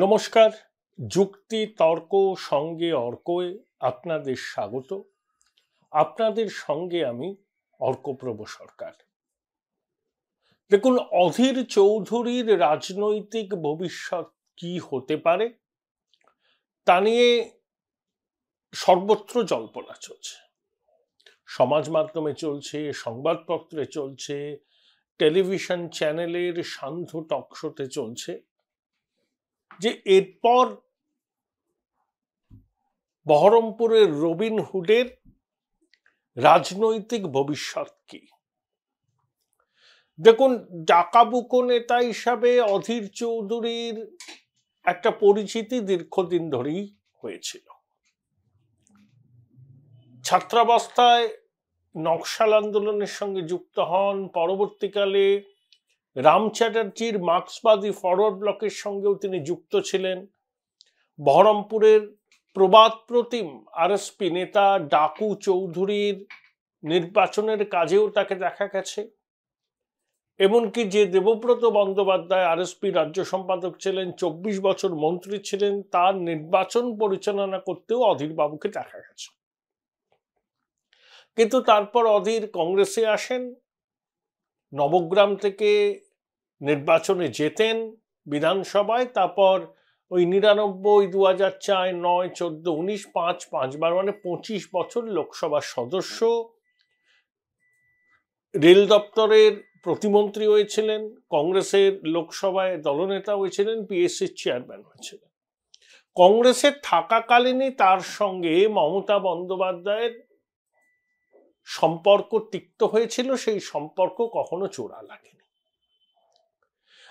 নমস্কার। যুক্তি তর্ক সঙ্গে অর্কয়ে আপনাদের স্বাগত। আপনাদের সঙ্গে আমি অর্কপ্রভ সরকার। দেখুন, অধীর চৌধুরীর রাজনৈতিক ভবিষ্যৎ কি হতে পারে তা নিয়ে সর্বত্র জল্পনা চলছে। সমাজ মাধ্যমে চলছে, সংবাদপত্রে চলছে, টেলিভিশন চ্যানেলের সান্ধ্য টকশোতে চলছে যে এরপর বহরমপুরের রবিনহুডের রাজনৈতিক ভবিষ্যৎ কি। দেখুন, ডাকাবুকো নেতা হিসাবে অধীর চৌধুরীর একটা পরিচিতি দীর্ঘদিন ধরেই হয়েছিল। ছাত্রাবস্থায় নকশাল আন্দোলনের সঙ্গে যুক্ত হন, পরবর্তীকালে রাম চ্যাটার্জির মার্ক্সবাদী ফরওয়ার্ড ব্লকের সঙ্গেও তিনি যুক্ত ছিলেন। বহরমপুরের প্রবাদ প্রতিম আরএসপি নেতা ডাকু চৌধুরীর নির্বাচনের কাজেও তাকে দেখা গেছে। এমনকি যে দেবব্রত বন্দ্যোপাধ্যায় আরএসপি রাজ্য সম্পাদক ছিলেন, 24 বছর মন্ত্রী ছিলেন, তার নির্বাচন পরিচালনা করতেও অধীর বাবুকে দেখা গেছে। কিন্তু তারপর অধীর কংগ্রেসে আসেন, নবগ্রাম থেকে নির্বাচনে জেতেন বিধানসভায়। তারপর ওই 99, 2004, 9, 14, 19, 5বার মানে 25 বছর লোকসভার সদস্য, রেল দপ্তরের প্রতিমন্ত্রী হয়েছিলেন, কংগ্রেসের লোকসভায় দলনেতা হয়েছিলেন, পিএসসির চেয়ারম্যান হয়েছিলেন। কংগ্রেসে থাকাকালীনই তার সঙ্গে মমতা বন্দ্যোপাধ্যায়ের সম্পর্ক তিক্ত হয়েছিল, সেই সম্পর্ক কখনো চোরা লাগেনি।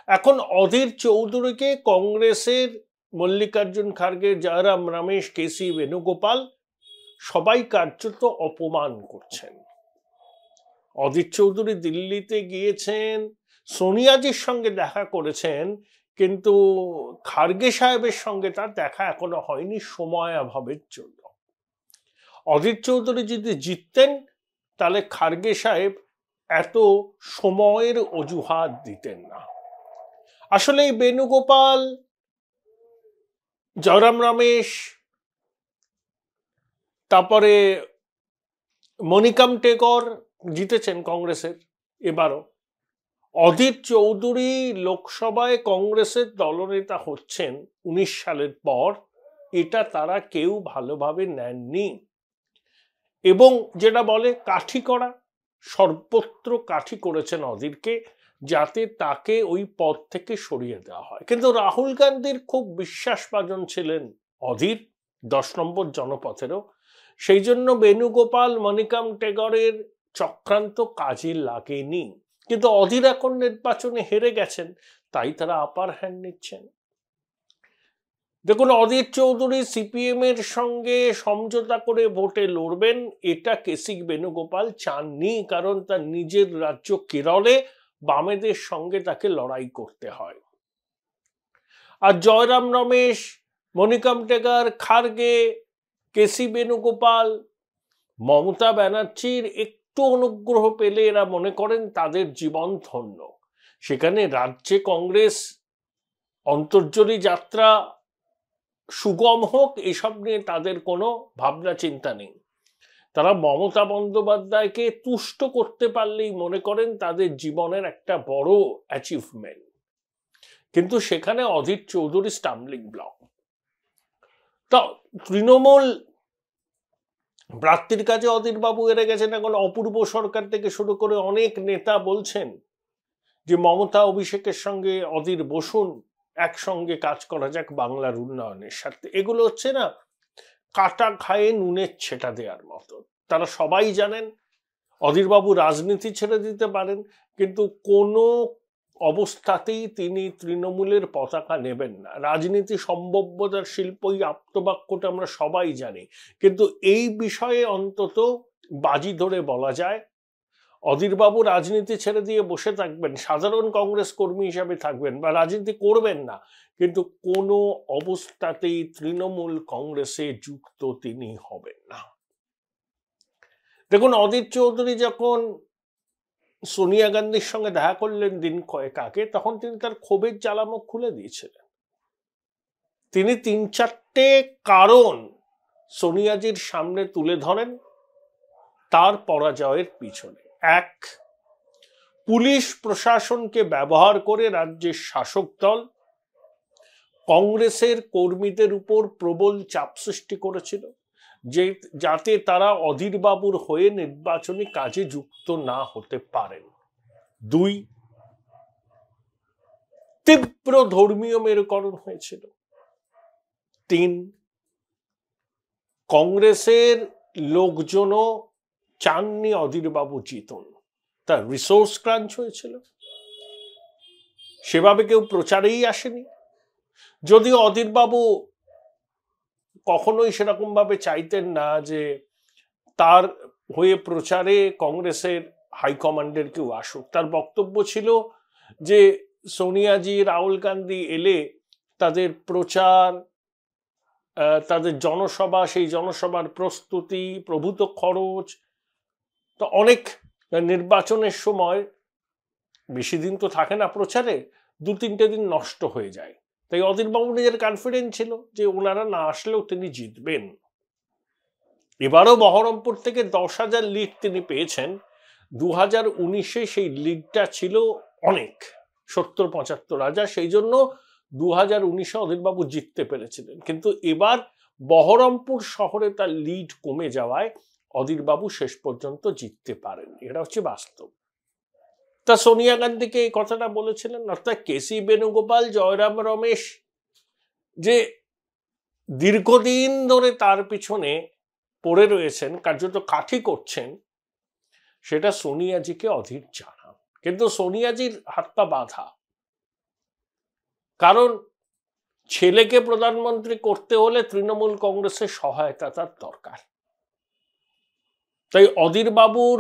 এখন অধীর চৌধুরীকে কংগ্রেসের মল্লিকার্জুন খার্গে, জয়রাম রমেশ, কেসি বেণুগোপাল সবাই কার্যত অপমান করছেন। অধীর চৌধুরী দিল্লিতে গিয়েছেন, সোনিয়াজির সঙ্গে দেখা করেছেন, কিন্তু খার্গে সাহেবের সঙ্গে তার দেখা এখনো হয়নি সময় অভাবের জন্য। অধীর চৌধুরী যদি জিততেন তাহলে খার্গে সাহেব এত সময়ের অজুহাত দিতেন না। আসলে এই বেণুগোপাল, জয়রাম রমেশ, তারপরে মনিকাম টেগর জিতেছেন কংগ্রেসের এবারও। অধীর চৌধুরী লোকসভায় কংগ্রেসের দলনেতা হচ্ছেন 19 সালের পর, এটা তারা কেউ ভালোভাবে নেননি। এবং যেটা বলে কাঠি করা, সর্বত্র কাঠি করেছেন অধীরকে, যাতে তাকে ওই পদ থেকে সরিয়ে দেওয়া হয়। কিন্তু রাহুল গান্ধীর খুব বিশ্বাসভাজন ছিলেন অধীর, 10 নম্বর জনপথেরও। সেই জন্য বেণুগোপাল, মনিকাম টেগরের চক্রান্ত কাজে লাগেনি। কিন্তু অধীর এখন নির্বাচনে হেরে গেছেন, তাই তারা আপার হ্যান্ড নিচ্ছেন। দেখুন, অধীর চৌধুরী সিপিএম এর সঙ্গে সমঝোতা করে ভোটে লড়বেন, এটা কেসি বেণুগোপাল চাননি, কারণ তার নিজের রাজ্য কেরলে বামেদের সঙ্গে তাকে লড়াই করতে হয়। আর জয়রাম রমেশ, মনিকাম টেগর, খার্গে, কেসি বেণুগোপাল, মমতা ব্যানার্জির একটু অনুগ্রহ পেলে এরা মনে করেন তাদের জীবন ধন্য। সেখানে রাজ্যে কংগ্রেস অন্তর্জনী যাত্রা সুগম হোক, এসব নিয়ে তাদের কোনো ভাবনা চিন্তা নেই। তারা মমতা বন্দ্যোপাধ্যায়কে তুষ্ট করতে পারলেই মনে করেন তাদের জীবনের একটা বড় অ্যাচিভমেন্ট। কিন্তু সেখানে অধীর চৌধুরী স্টাম্বলিং ব্লক। তা তৃণমূল প্রার্থীর কাছে অধীর বাবু হেরে গেছেন। এখন অপূর্ব সরকার থেকে শুরু করে অনেক নেতা বলছেন যে মমতা অভিষেকের সঙ্গে অধীর বসুন, একসঙ্গে কাজ করা যাক বাংলার উন্নয়নের স্বার্থে। এগুলো হচ্ছে না কাটা খায়ে নুনের ছেটা দেওয়ার মতো। তারা সবাই জানেন অধীরবাবু রাজনীতি ছেড়ে দিতে পারেন, কিন্তু কোনো অবস্থাতেই তিনি তৃণমূলের পতাকা নেবেন না। রাজনীতি সম্ভাব্যতার শিল্প, এই আপ্তবাক্যটা আমরা সবাই জানি, কিন্তু এই বিষয়ে অন্তত বাজি ধরে বলা যায় অধীরবাবু রাজনীতি ছেড়ে দিয়ে বসে থাকবেন, সাধারণ কংগ্রেস কর্মী হিসাবে থাকবেন বা রাজনীতি করবেন না, কিন্তু কোনো অবস্থাতেই তৃণমূল কংগ্রেসে যুক্ত তিনি হবেন না। দেখুন, অধীর চৌধুরী যখন সোনিয়া গান্ধীর সঙ্গে দেখা করলেন দিন কয়েক আগে, তখন তিনি তার ক্ষোভের জ্বালামুখ খুলে দিয়েছিলেন। তিনি 3-4টে কারণ সোনিয়াজির সামনে তুলে ধরেন তার পরাজয়ের পিছনে। এক, পুলিশ প্রশাসনকে ব্যবহার করে রাজ্যের শাসক দল কংগ্রেসের কর্মীদের উপর প্রবল চাপ সৃষ্টি করেছিল যাতে তারা অধীর বাবুর হয়ে নির্বাচনী কাজে যুক্ত না হতে পারেন। 2, তীব্র ধর্মীয় মেরুকরণ হয়েছিল। 3, কংগ্রেসের লোকজনও চাননি অধীর বাবু জিতুন, তার রিসোর্স ক্রাঞ্চ হয়েছিল, সেভাবে কেউ প্রচারেই আসেনি। যদিও অধীর বাবু কখনোই সেরকম ভাবে চাইতেন না যে তার হয়ে প্রচারে কংগ্রেসের হাইকমান্ডের কেউ আসুক। তার বক্তব্য ছিল যে সোনিয়াজি, রাহুল গান্ধী এলে তাদের প্রচার, তাদের জনসভা, সেই জনসভার প্রস্তুতি, প্রভূত খরচ, তো অনেক নির্বাচনের সময় বেশি দিন তো থাকে না প্রচারে, 2-3টে দিন নষ্ট হয়ে যায়। তাই অধীরবাবু নিজের কনফিডেন্স ছিল যে ওনারা না আসলেও তিনি জিতবেন। এবারও বহরমপুর থেকে 10,000 লিড তিনি পেয়েছেন। 2019-এ সেই লিডটা ছিল অনেক, 70-75,000। সেই জন্য 2019-এ অধীরবাবু জিততে পেরেছিলেন। কিন্তু এবার বহরমপুর শহরে তার লিড কমে যাওয়ায় অধীরবাবু শেষ পর্যন্ত জিততে পারেননি। এটা হচ্ছে বাস্তব। তা সোনিয়া গান্ধীকে এই কথাটা বলেছিলেন, অর্থাৎ কেসি বেণুগোপাল, জয়রাম রমেশ যে দীর্ঘদিন ধরে তার পিছনে পড়ে রয়েছেন, কার্যত কাঠি করছেন, সেটা সোনিয়াজিকে অধীর জানান। কিন্তু সোনিয়াজির হাত পা বাঁধা, কারণ ছেলেকে প্রধানমন্ত্রী করতে হলে তৃণমূল কংগ্রেসের সহায়তা তার দরকার। তাই অধীর বাবুর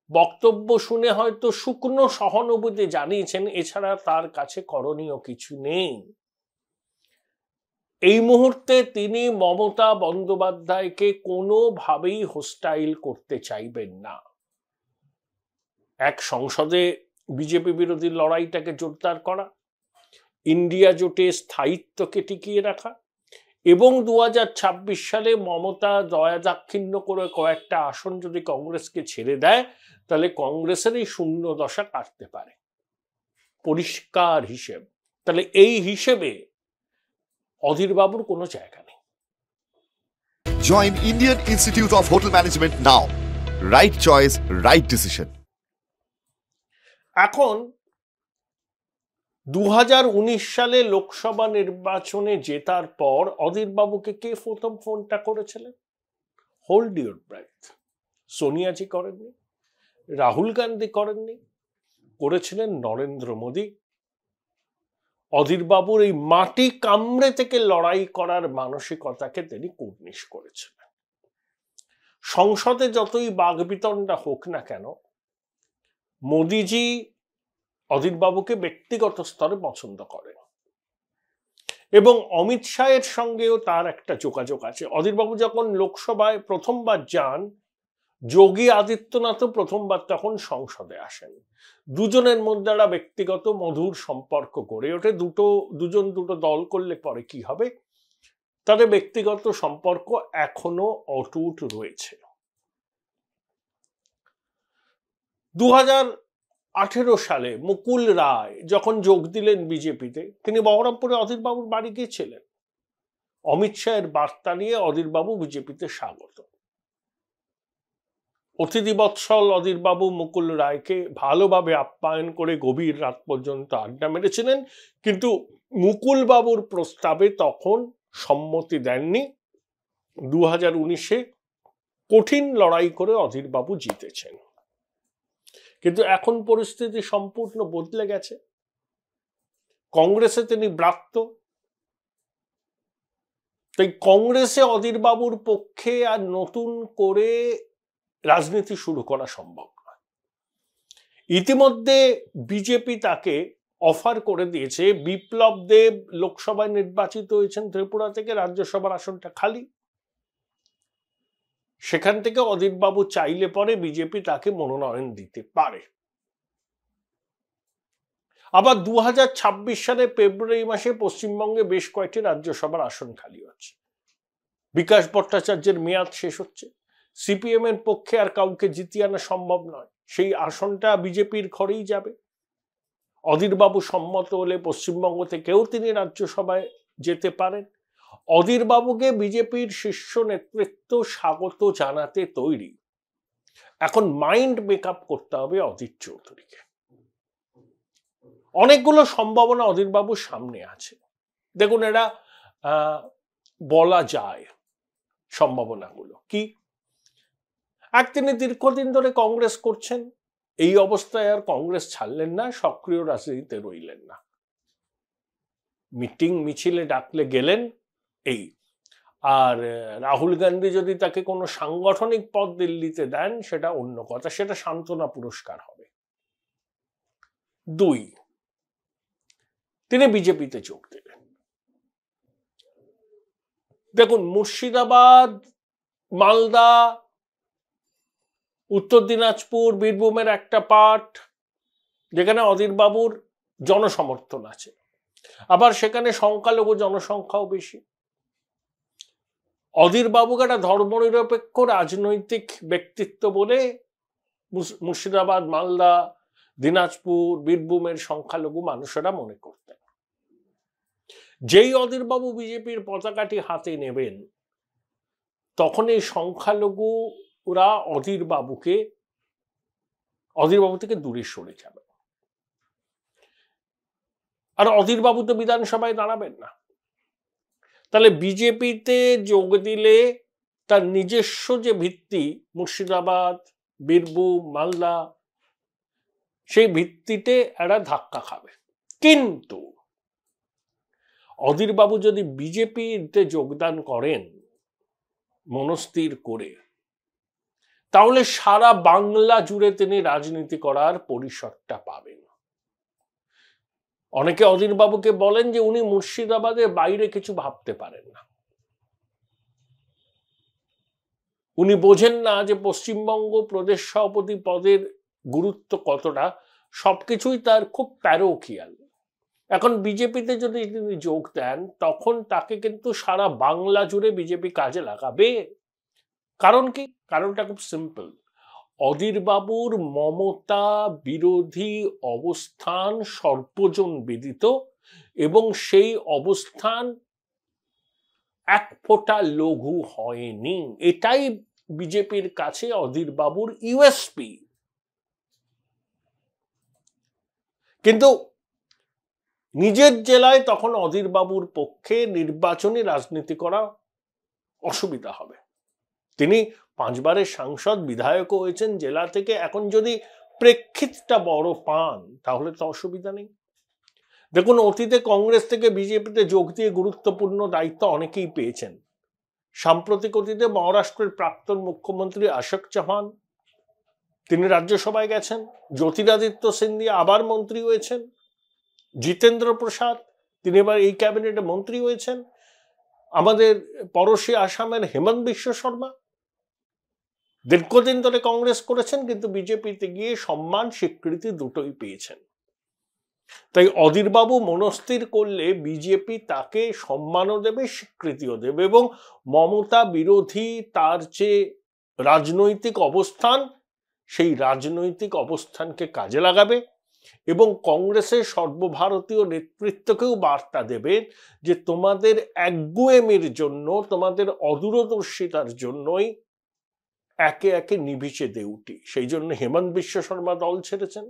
বক্তব্য শুনে হয়তো শুকনো সহানুভূতি জানিয়েছেন, এছাড়া তার কাছে করণীয় কিছু নেই। এই মুহূর্তে তিনি মমতা বন্দ্যোপাধ্যায়কে কোনোভাবেই হোস্টাইল করতে চাইবেন না। এক, সংসদে বিজেপি বিরোধী লড়াইটাকে জোরদার করা, ইন্ডিয়া জোটে স্থায়িত্বকে টিকিয়ে রাখা, এবং 2026 সালে মমতা দয়া দাক্ষিণ্য করে কয়েকটা আসন যদি কংগ্রেসকে ছেড়ে দেয়, তাহলে কংগ্রেসের এই শূন্য দশা কাটতে পারে, পরিষ্কার হিসেব। তাহলে এই হিসেবে অধীর বাবুর কোনো জায়গা নেই। Join Indian Institute of Hotel Management now. Right choice, right decision. এখন 2019 সালে লোকসভা নির্বাচনে জেতার পর অধীর বাবুকে কে প্রথম ফোনটা করেছিলেন? Hold your breadth. সোনিয়াজি করেননি, রাহুল গান্ধী করেননি, করেছিলেন নরেন্দ্র মোদী। অধীর বাবুর এই মাটি কামড়ে থেকে লড়াই করার মানসিকতাকে তিনি কুর্নিশ করেছিলেন। সংসদে যতই বাগবিতণ্ডা হোক না কেন, মোদিজি অধীর বাবুকে ব্যক্তিগত স্তরে পছন্দ করেন, এবং অমিত শাহের সঙ্গেও তার একটা যোগাযোগ আছে। অধীর বাবু যখন লোকসভায় প্রথমবার যান, যোগী আদিত্যনাথও প্রথমবার তখন সংসদে আসেন। দুজনের মধ্যে একটা ব্যক্তিগত মধুর সম্পর্ক গড়ে ওঠে। দুজন দুটো দল করলে পরে কি হবে, তাদের ব্যক্তিগত সম্পর্ক এখনো অটুট রয়েছে। 2018 সালে মুকুল রায় যখন যোগ দিলেন বিজেপিতে, তিনি বহরমপুরে অধীর বাবুর বাড়ি গিয়েছিলেন। অমিত শাহের বার্তা নিয়ে অধীর বাবু বিজেপিতে স্বাগত। অতিথিবৎসল অধীর বাবু মুকুল রায়কে ভালোভাবে আপ্যায়ন করে গভীর রাত পর্যন্ত আড্ডা মেরেছিলেন, কিন্তু মুকুল বাবুর প্রস্তাবে তখন সম্মতি দেননি। 2019-এ কঠিন লড়াই করে অধীর বাবু জিতেছেন। কিন্তু এখন পরিস্থিতি সম্পূর্ণ বদলে গেছে। কংগ্রেসে তিনি ব্রাত্য, তাই কংগ্রেসে অধীর বাবুর পক্ষে আর নতুন করে রাজনীতি শুরু করা সম্ভব নয়। ইতিমধ্যে বিজেপি তাকে অফার করে দিয়েছে, বিপ্লব দেব লোকসভায় নির্বাচিত হয়েছেন ত্রিপুরা থেকে, রাজ্যসভার আসনটা খালি, সেখান থেকে অধীর বাবু চাইলে পরে বিজেপি তাকে মনোনয়ন দিতে পারে। আবার 2026 সালে ফেব্রুয়ারি মাসে পশ্চিমবঙ্গে বেশ কয়েকটি রাজ্যসভার আসন খালি হচ্ছে। বিকাশ ভট্টাচার্যের মেয়াদ শেষ হচ্ছে। সিপিএম এর পক্ষে আর কাউকে জিতিয়ে আনা সম্ভব নয়, সেই আসনটা বিজেপির ঘরেই যাবে। অধীরবাবু সম্মত হলে পশ্চিমবঙ্গ থেকেও তিনি রাজ্যসভায় যেতে পারেন। অধীরবাবুকে বিজেপির শীর্ষ নেতৃত্ব স্বাগত জানাতে তৈরি। এখন মাইন্ড মেকআপ করতে হবে অধীর চৌধুরীকে। অনেকগুলো সম্ভাবনা অধীরবাবুর সামনে আছে। দেখুন, এরা বলা যায় সম্ভাবনাগুলো কি। তিনি দীর্ঘদিন ধরে কংগ্রেস করছেন, এই অবস্থায় আর কংগ্রেস ছাড়লেন না, সক্রিয় রাজনীতিতে রইলেন না, মিটিং মিছিলে ডাকলে গেলেন এই। আর রাহুল গান্ধী যদি তাকে কোনো সাংগঠনিক পদ দিল্লিতে দেন সেটা অন্য কথা, সেটা সান্ত্বনা পুরস্কার হবে। 2, তিনি বিজেপিতে যোগ দেবেন। দেখুন, মুর্শিদাবাদ, মালদা, উত্তর দিনাজপুর, বীরভূমের একটা পার্ট যেখানে অধীরবাবুর জনসমর্থন আছে, আবার সেখানে সংখ্যালঘু জনসংখ্যাও বেশি। অধীরবাবুকে একটা ধর্মনিরপেক্ষ রাজনৈতিক ব্যক্তিত্ব বলে মুর্শিদাবাদ, মালদা, দিনাজপুর, বীরভূমের সংখ্যালঘু মানুষেরা মনে করতেন। যেই অধীরবাবু বিজেপির পতাকাটি হাতে নেবেন তখন এই সংখ্যালঘুরা অধীরবাবু থেকে দূরে সরে যাবে। আর অধীরবাবু তো বিধানসভায় দাঁড়াবেন না, তাহলে বিজেপিতে যোগ দিলে তার নিজস্ব যে ভিত্তি মুর্শিদাবাদ, বীরভূম, মালদা, সেই ভিত্তিতে এরা ধাক্কা খাবে। কিন্তু অধীরবাবু যদি বিজেপিতে যোগদান করেন মনস্থির করে, তাহলে সারা বাংলা জুড়ে তিনি রাজনীতি করার পরিসরটা পাবেন। অনেকে অধীরবাবুকে বলেন যে উনি মুর্শিদাবাদের বাইরে কিছু ভাবতে পারেন না, উনি বোঝেন না যে পশ্চিমবঙ্গ প্রদেশ সভাপতি পদের গুরুত্ব কতটা, সবকিছুই তার খুব প্যারোকিয়াল। এখন বিজেপিতে যদি তিনি যোগ দেন তখন তাকে কিন্তু সারা বাংলা জুড়ে বিজেপি কাজে লাগাবে। কারণ কি? কারণটা খুব সিম্পল। অধীরবাবুর মমতা বিরোধী অবস্থান সর্বজন বিদিত এবং সেই অবস্থান এক ফোঁটা লঘু হয়নি। এটাই বিজেপির কাছে অধীরবাবুর ইউএসপি। কিন্তু নিজের জেলায় তখন অধীরবাবুর পক্ষে নির্বাচনী রাজনীতি করা অসুবিধা হবে। তিনি 5 বারের সাংসদ, বিধায়কও হয়েছেন জেলা থেকে। এখন যদি প্রেক্ষিতটা বড় পান তাহলে তো অসুবিধা নেই। দেখুন, অতীতে কংগ্রেস থেকে বিজেপিতে যোগ দিয়ে গুরুত্বপূর্ণ দায়িত্ব অনেকেই পেয়েছেন। সাম্প্রতিক অতীতে মহারাষ্ট্রের প্রাক্তন মুখ্যমন্ত্রী অশোক চৌহান, তিনি রাজ্যসভায় গেছেন। জ্যোতিরাদিত্য সিন্ধিয়া আবার মন্ত্রী হয়েছেন। জিতেন্দ্র প্রসাদ, তিনি এবার এই ক্যাবিনেটে মন্ত্রী হয়েছেন। আমাদের পড়োশী আসামের হেমন্ত বিশ্ব শর্মা দীর্ঘদিন ধরে কংগ্রেস করেছেন, কিন্তু বিজেপিতে গিয়ে সম্মান স্বীকৃতি দুটোই পেয়েছেন। তাই অধীরবাবু মনস্থির করলে বিজেপি তাকে সম্মানও দেবে, স্বীকৃতিও দেবে, এবং মমতা বিরোধী তার যে রাজনৈতিক অবস্থান, সেই রাজনৈতিক অবস্থানকে কাজে লাগাবে এবং কংগ্রেসের সর্বভারতীয় নেতৃত্বকেও বার্তা দেবে যে তোমাদের একগুঁয়েমির জন্য, তোমাদের অদূরদর্শিতার জন্যই একে একে নিভিছে দেউটি। সেই জন্য হেমন্ত বিশ্ব শর্মা দল ছেড়েছেন,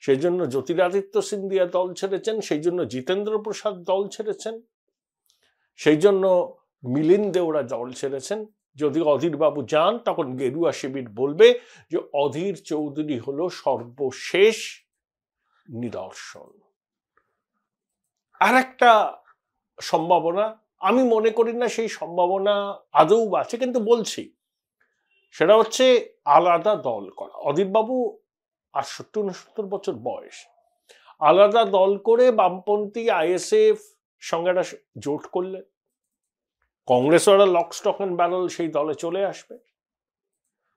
সেই জন্য জ্যোতিরাদিত্য সিন্ধিয়া দল ছেড়েছেন, সেই জন্য জিতেন্দ্র প্রসাদ দল ছেড়েছেন, সেই জন্য মিলিন্দ দেওরা দল ছেড়েছেন। যদি অধীরবাবু যান তখন গেরুয়া শিবির বলবে যে অধীর চৌধুরী হলো সর্বশেষ নিদর্শন। আর একটা সম্ভাবনা, আমি মনে করি না সেই সম্ভাবনা আদৌ আছে, কিন্তু বলছি, সেটা হচ্ছে আলাদা দল করা। অধীরবাবু 68-69 বছর বয়স, আলাদা দল করে বামপন্থী আইএসএফ সঙ্গে একটা জোট করলে কংগ্রেস ওরা লক স্টক এন্ড ব্যারেল সেই দলে চলে আসবে।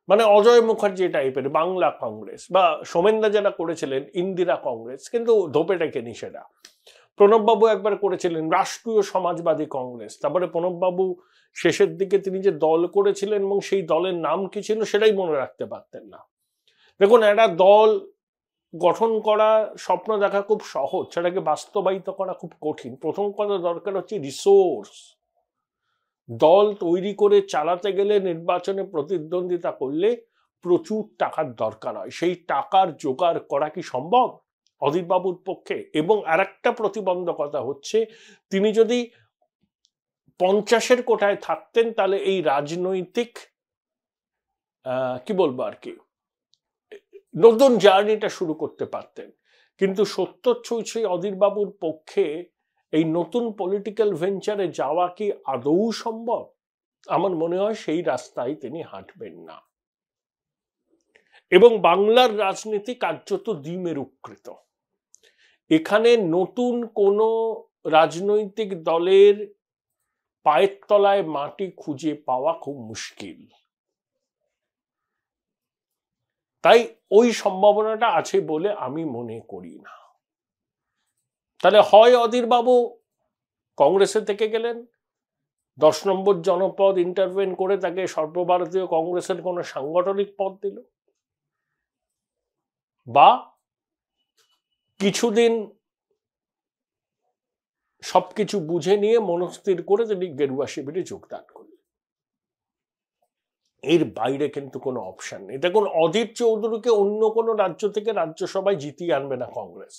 মানে অজয় মুখার্জি টাইপের বাংলা কংগ্রেস, বা সোমেনদা যারা করেছিলেন ইন্দিরা কংগ্রেস, কিন্তু ধোপেটা কেনি সেটা। প্রণববাবু একবার করেছিলেন রাষ্ট্রীয় সমাজবাদী কংগ্রেস, তারপরে প্রণববাবু শেষের দিকে তিনি যে দল করেছিলেন এবং সেই দলের নাম কি ছিল সেটাই মনে রাখতে পারতেন না। দেখুন, একটা দল গঠন করা, স্বপ্ন দেখা খুব সহজ, সেটাকে বাস্তবায়িত করা খুব কঠিন। প্রথম কথা দরকার হচ্ছে রিসোর্স। দল তৈরি করে চালাতে গেলে, নির্বাচনে প্রতিদ্বন্দ্বিতা করলে প্রচুর টাকার দরকার হয়। সেই টাকার জোগাড় করা কি সম্ভব অধীরবাবুর পক্ষে? এবং আরেকটা প্রতিবন্ধকতা হচ্ছে, তিনি যদি 50-এর কোঠায় থাকতেন তাহলে এই রাজনৈতিক কি বলবো আর কি, নতুন জার্নিটা শুরু করতে পারতেন। কিন্তু সত্তর ছুঁই অধীরবাবুর পক্ষে এই নতুন পলিটিক্যাল ভেঞ্চারে যাওয়া কি আদৌ সম্ভব? আমার মনে হয় সেই রাস্তায় তিনি হাঁটবেন না। এবং বাংলার রাজনীতি কার্যত দ্বিমেরুকৃত। এখানে নতুন কোন রাজনৈতিক দলের পায়ের তলায় মাটি খুঁজে পাওয়া খুব মুশকিল। তাই ওই সম্ভাবনাটা আছে বলে আমি মনে করি না। তাহলে হয় অধীরবাবু কংগ্রেসে থেকে গেলেন, 10 নম্বর জনপদ ইন্টারভেন করে তাকে সর্বভারতীয় কংগ্রেসের কোনো সাংগঠনিক পদ দিল, বা কিছুদিন সবকিছু বুঝে নিয়ে মনস্থির করে তিনি গেরুয়া শিবিরে যোগদান করলেন। এর বাইরে কিন্তু কোনো অপশন নেই। দেখুন, অধীর চৌধুরীকে অন্য কোনো রাজ্য থেকে রাজ্যসভায় জিতিয়ে আনবে না কংগ্রেস,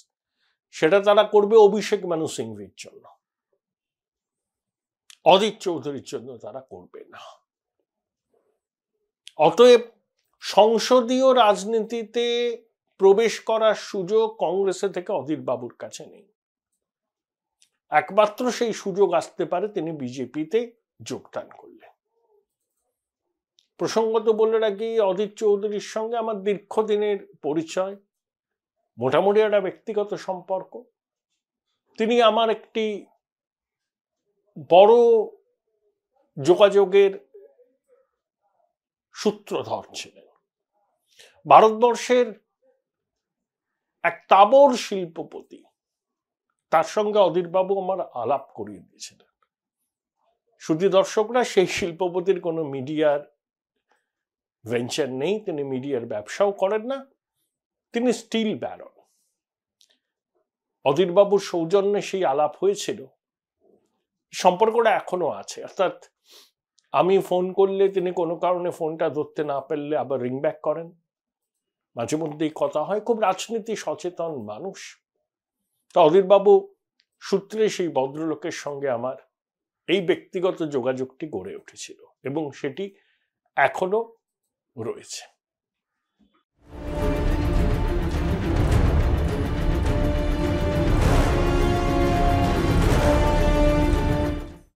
সেটা তারা করবে অভিষেক মানু সিংভির জন্য, অধীর চৌধুরীর জন্য তারা করবে না। অতএব সংসদীয় রাজনীতিতে প্রবেশ করার সুযোগ কংগ্রেসের থেকে অধীরবাবুর কাছে নেই। একমাত্র সেই সুযোগ আসতে পারে তিনি বিজেপিতে যোগদান করলেন। প্রসঙ্গত বলে রাখি, অধীর চৌধুরীর সঙ্গে আমার দীর্ঘদিনের পরিচয়, মোটামুটি একটা ব্যক্তিগত সম্পর্ক। তিনি আমার একটি বড় যোগাযোগের সূত্রধর ছিলেন। ভারতবর্ষের এক তাবড় শিল্পপতি, তার সঙ্গে অধীরবাবু আমার আলাপ করিয়ে দিয়েছিলেন। শুধু দর্শকরা, সেই শিল্পপতির কোনো মিডিয়ার ভেঞ্চার নেই, তিনি মিডিয়ার ব্যবসাও করেন না, তিনি স্টিল ব্যারন। অধীরবাবুর সৌজন্যে সেই আলাপ হয়েছিল, সম্পর্কটা এখনো আছে। অর্থাৎ আমি ফোন করলে তিনি কোনো কারণে ফোনটা ধরতে না পারলে আবার রিং ব্যাক করেন, মাঝে মধ্যেই কথা হয়। খুব রাজনীতি সচেতন মানুষ। তা অধীরবাবু সূত্রে সেই ভদ্রলোকের সঙ্গে আমার এই ব্যক্তিগত যোগাযোগটি গড়ে উঠেছিল এবং সেটি এখনো রয়েছে।